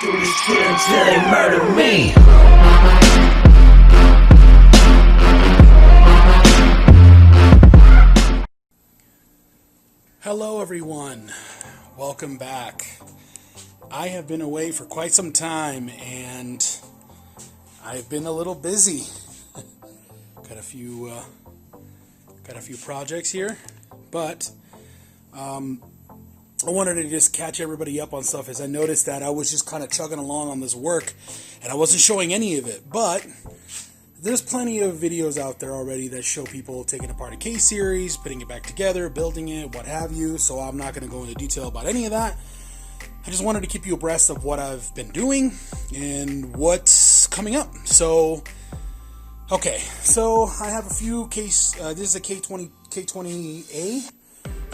Do this kid until they murder me. Hello everyone, welcome back. I have been away for quite some time and I've been a little busy. Got a few projects here, but I wanted to just catch everybody up on stuff as I noticed that I was just kind of chugging along on this work and I wasn't showing any of it, but there's plenty of videos out there already that show people taking apart a case series, putting it back together, building it, what have you, so I'm not going to go into detail about any of that. I just wanted to keep you abreast of what I've been doing and what's coming up. So, okay, so I have a few case, this is a K20A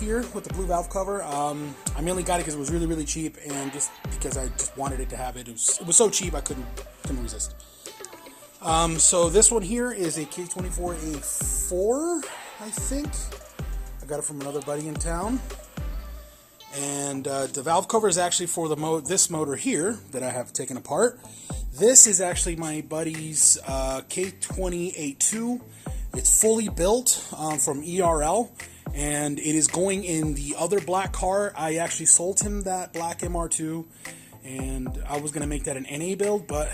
here with the blue valve cover. I mainly got it because it was really cheap and just because I just wanted it to have it. It was so cheap I couldn't resist. So this one here is a K24A4, I think. I got it from another buddy in town. And the valve cover is actually for this motor here that I have taken apart. This is actually my buddy's K20A2. It's fully built from ERL, and it is going in the other black car. I actually sold him that black MR2, and I was going to make that an NA build, but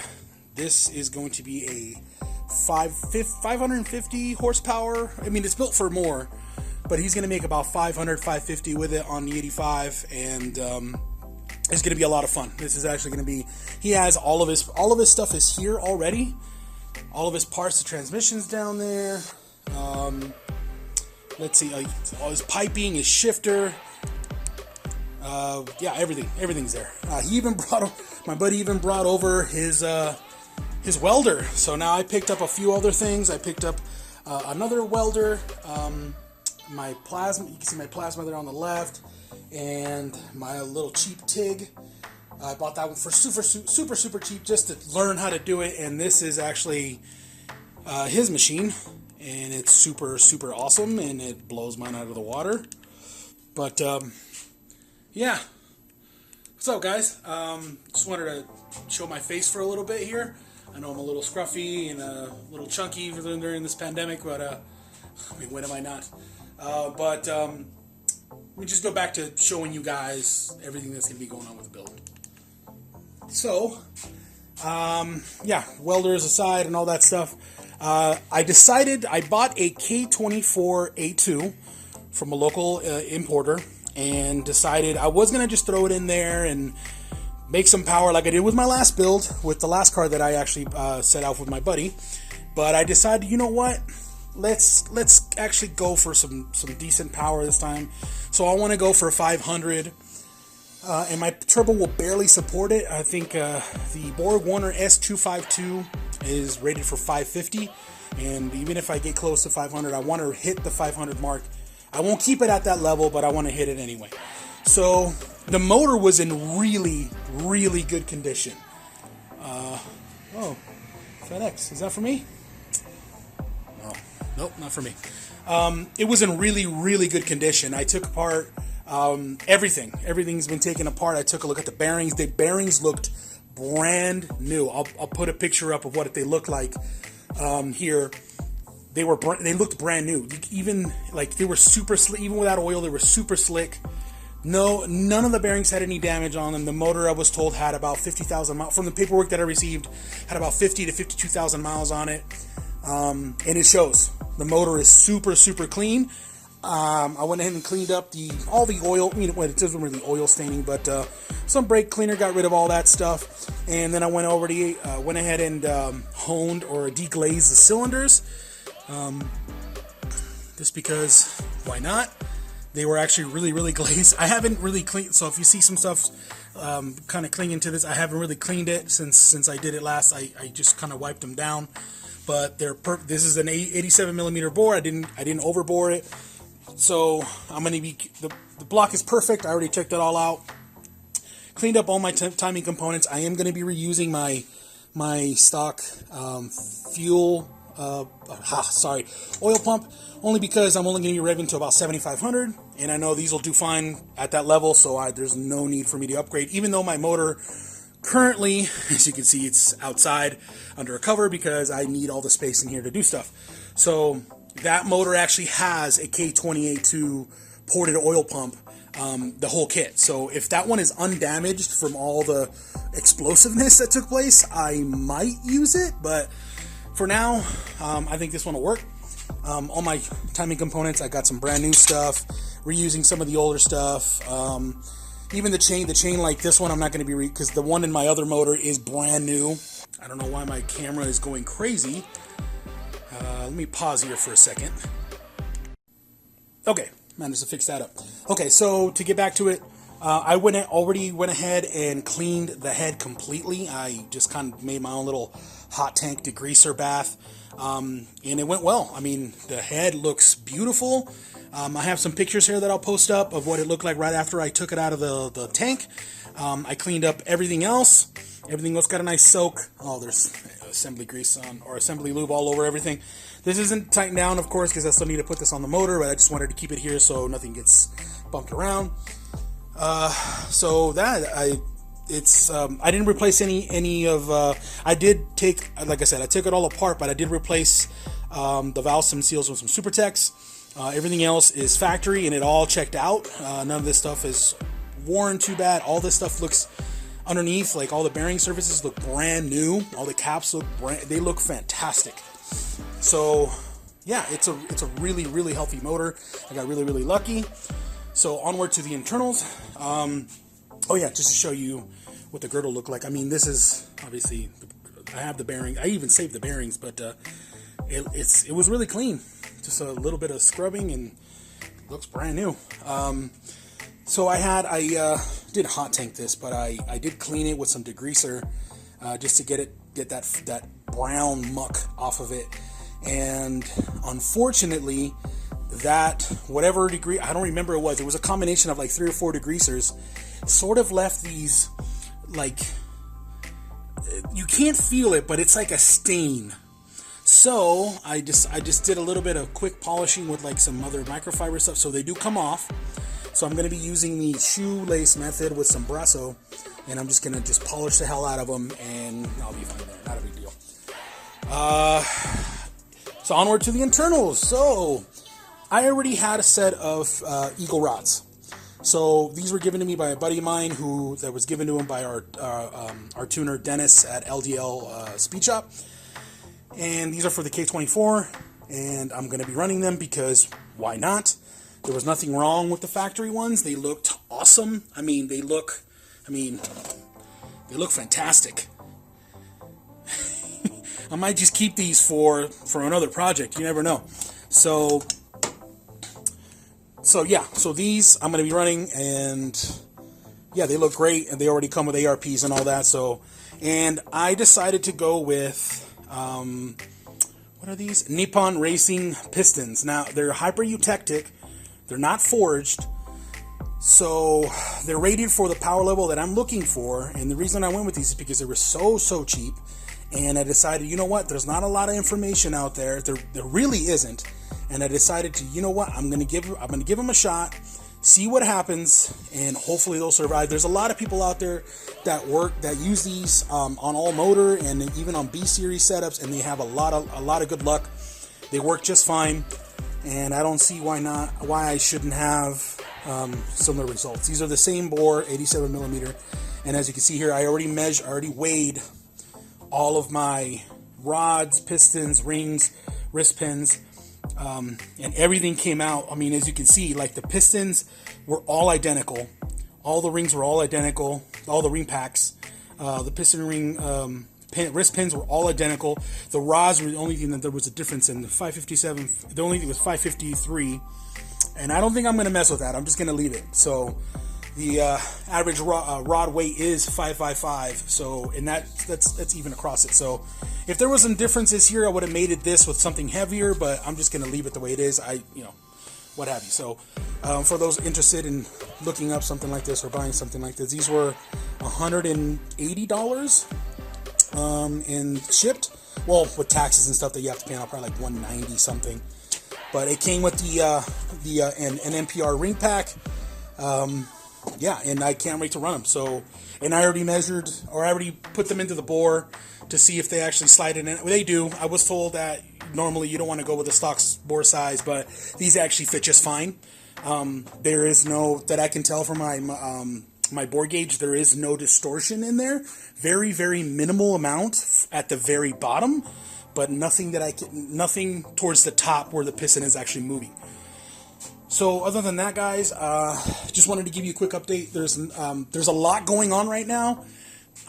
this is going to be a 550 horsepower. I mean, it's built for more, but he's going to make about 550 with it on the 85, and it's going to be a lot of fun. This is actually going to be, he has all of his stuff is here already. All of his parts, the transmission's down there. Let's see, all his piping, his shifter. Yeah, everything's there. My buddy even brought over his welder. So now I picked up a few other things. I picked up another welder, my plasma. You can see my plasma there on the left, and my little cheap TIG. I bought that one for super cheap just to learn how to do it. And this is actually his machine, and it's super awesome, and it blows mine out of the water. But yeah. What's up, guys? Just wanted to show my face for a little bit here. I know I'm a little scruffy and a little chunky during this pandemic, but I mean, when am I not? But let me just go back to showing you guys everything that's going to be going on with the build. So, yeah, welders aside and all that stuff, I bought a K24A2 from a local importer, and decided I was going to just throw it in there and make some power like I did with my last build, with the last car that I actually set out with my buddy. But I decided, you know what? Let's actually go for some decent power this time. So I want to go for 500. And my turbo will barely support it. I think the Borg Warner S252 is rated for 550. And even if I get close to 500, I want to hit the 500 mark. I won't keep it at that level, but I want to hit it anyway. So the motor was in really good condition. Oh, FedEx, is that for me? No, nope, not for me. It was in really good condition. I took apart everything. Everything's been taken apart. I took a look at the bearings. The bearings looked brand new. I'll put a picture up of what they looked like here. They looked brand new. Even like they were super slick. Even without oil, they were super slick. No, none of the bearings had any damage on them. The motor, I was told, had about 50,000 miles. From the paperwork that I received, had about 50 to 52,000 miles on it. And it shows. The motor is super clean. I went ahead and cleaned up all the oil. I mean, it doesn't really oil staining, but some brake cleaner got rid of all that stuff. And then I went ahead and honed or deglazed the cylinders. Just because, why not? They were actually really glazed. I haven't really cleaned, so if you see some stuff kind of clinging to this, I haven't really cleaned it since I did it last. I just kind of wiped them down. But this is an 87 millimeter bore. I didn't overbore it. So I'm going to be, the block is perfect. I already checked it all out. Cleaned up all my timing components. I am going to be reusing my stock oil pump, only because I'm only going to be revving to about 7,500, and I know these will do fine at that level, so there's no need for me to upgrade. Even though my motor currently, as you can see, it's outside under a cover because I need all the space in here to do stuff. So that motor actually has a K28-2 ported oil pump, the whole kit. So if that one is undamaged from all the explosiveness that took place, I might use it, but for now, I think this one will work. All my timing components, I got some brand new stuff, reusing some of the older stuff. Even the chain like this one, I'm not going to be because the one in my other motor is brand new. I don't know why my camera is going crazy. Let me pause here for a second. Okay, managed to fix that up. Okay, so to get back to it, I already went ahead and cleaned the head completely. I just kind of made my own little hot tank degreaser bath, and it went well. I mean, the head looks beautiful. I have some pictures here that I'll post up of what it looked like right after I took it out of the tank. I cleaned up everything else. Everything else got a nice soak. Oh, there's assembly grease on, or assembly lube all over everything. This isn't tightened down, of course, because I still need to put this on the motor, but I just wanted to keep it here so nothing gets bumped around. So that I didn't replace any of. I did take, like I said, I took it all apart, but I did replace the valve stem seals with some Supertex. Everything else is factory, and it all checked out. None of this stuff is worn too bad. All this stuff looks underneath, like all the bearing surfaces look brand new. All the caps they look fantastic. So yeah, it's a really, really healthy motor. I got really, really lucky. So onward to the internals. Oh yeah, just to show you what the Griddle looked like. I mean, this is obviously, I have the bearing. I even saved the bearings, but it was really clean. Just a little bit of scrubbing and it looks brand new. So I did hot tank this, but I did clean it with some degreaser just to get that brown muck off of it. And unfortunately, that whatever degree, I don't remember it was a combination of like 3 or 4 degreasers, sort of left these, like, you can't feel it, but it's like a stain. So I just did a little bit of quick polishing with like some other microfiber stuff, so they do come off. So I'm going to be using the shoelace method with some Brasso, and I'm just going to polish the hell out of them, and I'll be fine there. Not a big deal. So onward to the internals. So I already had a set of Eagle rods. So these were given to me by a buddy of mine that was given to him by our tuner Dennis at LDL Speed Shop. And these are for the K24, and I'm going to be running them because why not? There was nothing wrong with the factory ones. They looked awesome. I mean, they look fantastic. I might just keep these for another project. You never know. So yeah. So these I'm going to be running, and yeah, they look great, and they already come with ARPs and all that. So, and I decided to go with what are these? Nippon Racing pistons. Now they're hyper eutectic. They're not forged. So they're rated for the power level that I'm looking for. And the reason I went with these is because they were so cheap. And I decided, you know what? There's not a lot of information out there. There really isn't. And I decided to, you know what? I'm gonna give them a shot, see what happens, and hopefully they'll survive. There's a lot of people out there that use these on all motor and even on B series setups, and they have a lot of good luck. They work just fine, and I don't see why I shouldn't have similar results. These are the same bore, 87 millimeter, and as you can see here, I already weighed all of my rods, pistons, rings, wrist pins, and everything came out. I mean, as you can see, like the pistons were all identical. All the rings were all identical. All the ring packs, the piston ring, wrist pins were all identical. The rods were the only thing that there was a difference in. The 557, the only thing was 553. And I don't think I'm going to mess with that. I'm just going to leave it. So the average rod weight is 555. So, and that's even across it. So if there was some differences here, I would have made it this with something heavier, but I'm just going to leave it the way it is. What have you. So for those interested in looking up something like this or buying something like this, these were $180 and shipped. Well, with taxes and stuff that you have to pay out, probably like $190 something. But it came with an NPR ring pack. yeah, and I can't wait to run them. So, and I already measured, or I already put them into the bore to see if they actually slide in. They do. I was told that normally you don't want to go with the stock bore size, but these actually fit just fine. There is no, that I can tell from my bore gauge, there is no distortion in there. Very, very minimal amount at the very bottom, but nothing that nothing towards the top where the piston is actually moving. So other than that, guys, just wanted to give you a quick update. There's a lot going on right now,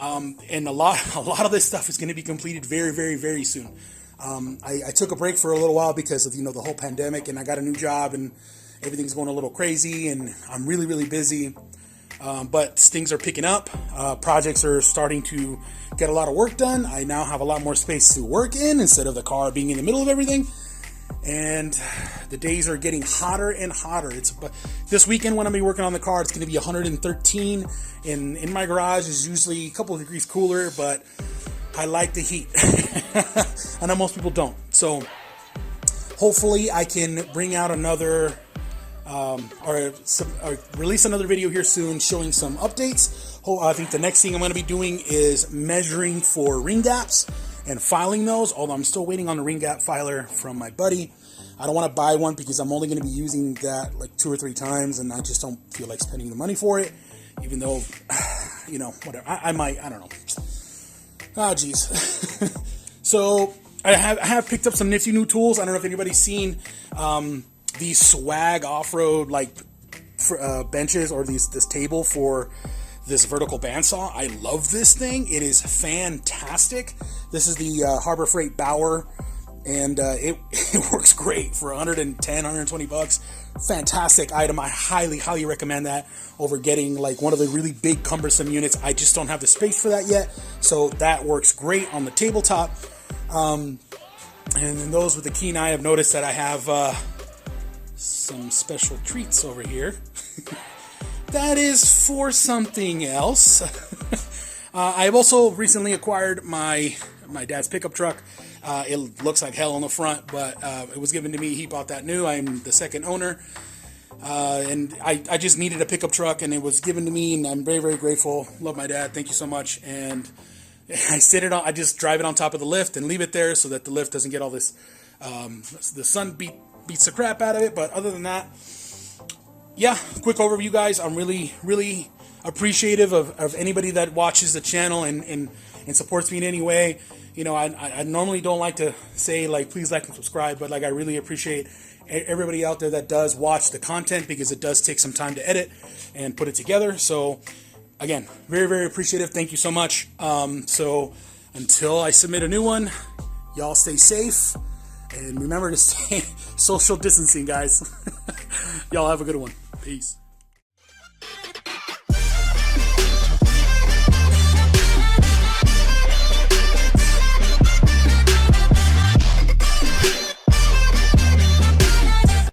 and a lot of this stuff is going to be completed very, very, very soon. I took a break for a little while because of the whole pandemic, and I got a new job, and everything's going a little crazy, and I'm really, really busy. But things are picking up. Projects are starting to get a lot of work done. I now have a lot more space to work in instead of the car being in the middle of everything. And the days are getting hotter and hotter. This weekend when I'm working on the car, it's going to be 113. In my garage is usually a couple of degrees cooler, but I like the heat. I know most people don't. So hopefully I can bring out another or release another video here soon showing some updates. I think the next thing I'm going to be doing is measuring for ring gaps and filing those, although I'm still waiting on the ring gap filer from my buddy. I don't want to buy one because I'm only going to be using that like 2 or 3 times, and I just don't feel like spending the money for it, even though, whatever. I might, I don't know. Oh, geez. So I have picked up some nifty new tools. I don't know if anybody's seen these swag off-road benches, or this table for this vertical bandsaw. I love this thing. It is fantastic. This is the Harbor Freight Bauer, and it works great for 110, 120 bucks. Fantastic item. I highly, highly recommend that over getting like one of the really big cumbersome units. I just don't have the space for that yet, so that works great on the tabletop. And then those with the keen eye have noticed that I have some special treats over here. That is for something else. I've also recently acquired my dad's pickup truck. It looks like hell on the front, but it was given to me. He bought that new. I'm the second owner. And I just needed a pickup truck, and it was given to me, and I'm very, very grateful. Love my dad. Thank you so much. And I just drive it on top of the lift and leave it there so that the lift doesn't get all this, the sun beats the crap out of it. But other than that, yeah, quick overview, guys. I'm really, really appreciative of anybody that watches the channel and supports me in any way. I normally don't like to say, like, please like and subscribe, but, like, I really appreciate everybody out there that does watch the content, because it does take some time to edit and put it together. So, again, very, very appreciative. Thank you so much. So, until I submit a new one, y'all stay safe. And remember to stay social distancing, guys. Y'all have a good one. Peace.